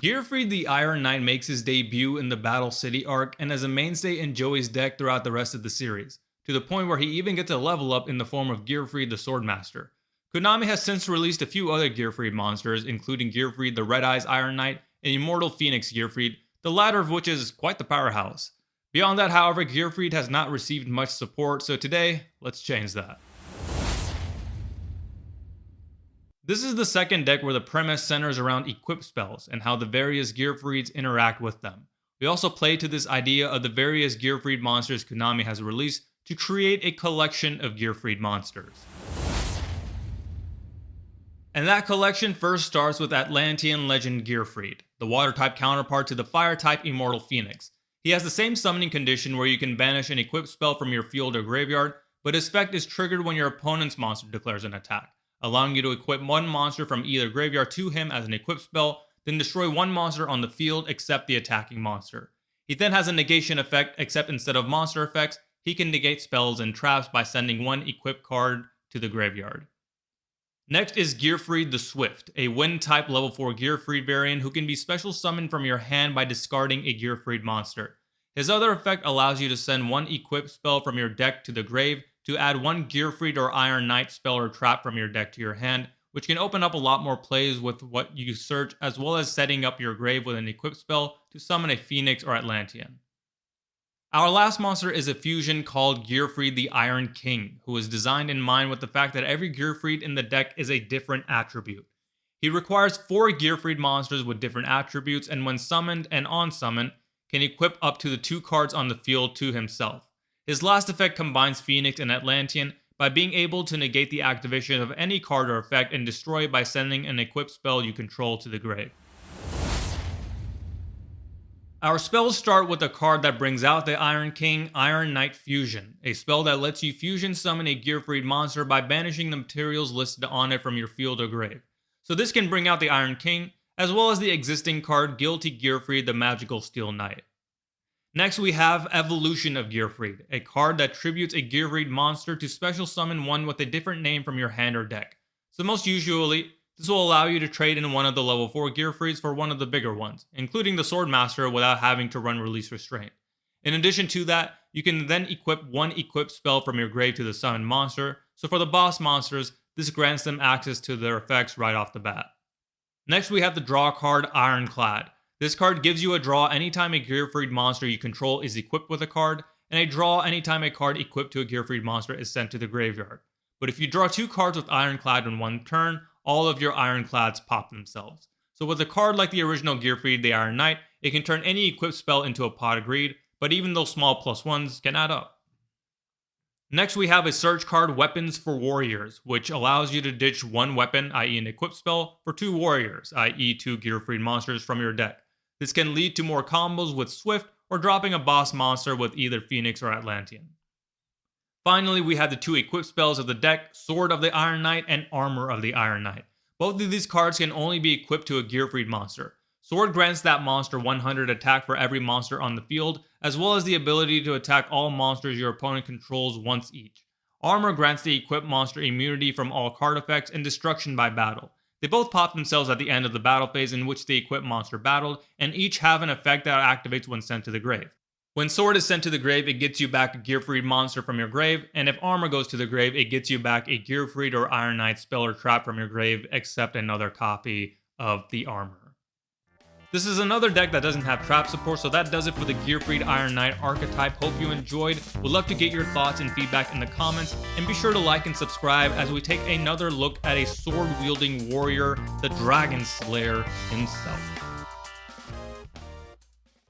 Gearfried the Iron Knight makes his debut in the Battle City arc and is a mainstay in Joey's deck throughout the rest of the series, to the point where he even gets a level up in the form of Gearfried the Swordmaster. Konami has since released a few other Gearfried monsters, including Gearfried the Red Eyes Iron Knight and Immortal Phoenix Gearfried, the latter of which is quite the powerhouse. Beyond that, however, Gearfried has not received much support, so today, let's change that. This is the second deck where the premise centers around equip spells and how the various Gearfrieds interact with them. We also play to this idea of the various Gearfried monsters Konami has released to create a collection of Gearfried monsters. And that collection first starts with Atlantean legend Gearfried, the water-type counterpart to the fire-type Immortal Phoenix. He has the same summoning condition where you can banish an equipped spell from your field or graveyard, but his effect is triggered when your opponent's monster declares an attack, allowing you to equip one monster from either graveyard to him as an equipped spell, then destroy one monster on the field except the attacking monster. He then has a negation effect, except instead of monster effects, he can negate spells and traps by sending one equipped card to the graveyard. Next is Gearfried the Swift, a wind-type level 4 Gearfried variant who can be special summoned from your hand by discarding a Gearfried monster. His other effect allows you to send one equipped spell from your deck to the grave to add one Gearfried or Iron Knight spell or trap from your deck to your hand, which can open up a lot more plays with what you search, as well as setting up your grave with an equipped spell to summon a Phoenix or Atlantean. Our last monster is a fusion called Gearfried the Iron King, who is designed in mind with the fact that every Gearfried in the deck is a different attribute. He requires 4 Gearfried monsters with different attributes, and when summoned and on summon, can equip up to the 2 cards on the field to himself. His last effect combines Phoenix and Atlantean by being able to negate the activation of any card or effect and destroy it by sending an equipped spell you control to the grave. Our spells start with a card that brings out the Iron King Iron Knight Fusion, a spell that lets you fusion summon a Gearfried monster by banishing the materials listed on it from your field or grave. So this can bring out the Iron King, as well as the existing card Guilty Gearfried the Magical Steel Knight. Next we have Evolution of Gearfried, a card that tributes a Gearfried monster to special summon one with a different name from your hand or deck. So most usually, this will allow you to trade in one of the level 4 Gearfrieds for one of the bigger ones, including the Swordmaster without having to run Release Restraint. In addition to that, you can then equip one equipped spell from your grave to the summoned monster, so for the boss monsters, this grants them access to their effects right off the bat. Next we have the draw card Ironclad. This card gives you a draw anytime a Gearfried monster you control is equipped with a card, and a draw anytime a card equipped to a Gearfried monster is sent to the graveyard. But if you draw 2 cards with Ironclad in one turn, all of your Ironclads pop themselves. So with a card like the original Gearfried the Iron Knight, it can turn any equipped spell into a pot of greed, but even those small +1s can add up. Next we have a search card Weapons for Warriors, which allows you to ditch one weapon, i.e. an equipped spell, for 2 warriors, i.e. 2 Gearfried monsters from your deck. This can lead to more combos with Swift or dropping a boss monster with either Phoenix or Atlantean. Finally, we have the 2 equipped spells of the deck, Sword of the Iron Knight and Armor of the Iron Knight. Both of these cards can only be equipped to a Gearfried monster. Sword grants that monster 100 attack for every monster on the field, as well as the ability to attack all monsters your opponent controls once each. Armor grants the equipped monster immunity from all card effects and destruction by battle. They both pop themselves at the end of the battle phase in which the equipped monster battled, and each have an effect that activates when sent to the grave. When Sword is sent to the grave, it gets you back a Gearfried monster from your grave, and if Armor goes to the grave, it gets you back a Gearfried or Iron Knight spell or trap from your grave, except another copy of the Armor. This is another deck that doesn't have trap support, so that does it for the Gearfried Iron Knight archetype. Hope you enjoyed. Would love to get your thoughts and feedback in the comments, and be sure to like and subscribe as we take another look at a sword-wielding warrior, the Dragon Slayer himself.